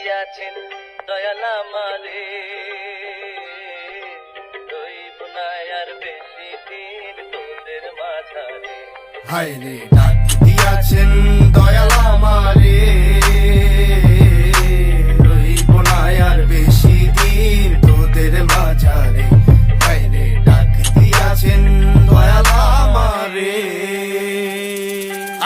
দিয়াছেন দয়াল আমারে, রইব না আর বেশি দিন তোদের মাঝারে। হায় রে ডাক দিয়াছেন দয়াল আমারে, রইব না আর বেশি দিন তোদের মাঝারে। হায় রে ডাক দিয়াছেন দয়াল আমারে।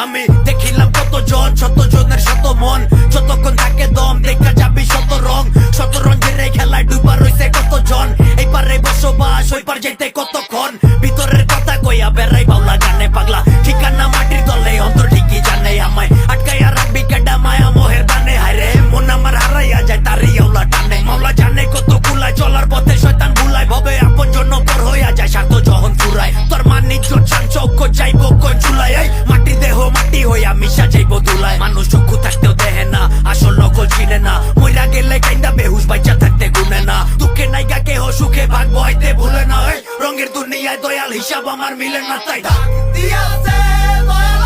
আমি দেখিলাম কত জন, শত জনের শত মন, যতক্ষণ থাকে দম দেখা যাবি শত রং। শত রঙের এই খেলায় ডুবা রইছে কত জন, এই পারে বসবাস ওই পার যেতে কতক্ষণ। ভিতরের কথা কইয়া বেড়াই বাউলা গানে পাগলা, ঠিকানা মাটির তলে অন্তর ঠিকই জানে আমায় আটকাইয়া রাখবি কেডা মায়া মোহের দানে। হায়রে মন আমার হারাইয়া যায় তারি আওলা টানে, মাওলা জানে কত কুলায় চলার পথে শয়তান ভুলায়। ভবে আপন জন্য পর হইয়া যায় স্বার্থ যখন ফুরায়, তোর মান ইজ্জত শান চৌক যাইব কই চুলায়। এই মাটি দেহ মাটি হইয়া মিশা যাইব ধুলায়। মানুষ চক্ষু থাকতেও দেহে না, আসল নকল চিনে না, মইরা গেলে কাইন্দা বেহুশ বাইচা থাকতে গুনে না। দুঃখে নাইগা কেহ সুখে ভাগবো আইতে ভুলে না। এই রঙের দুনিয়ায় দয়াল হিসাব আমার মিলে না, তাই দিয়াছে দয়াল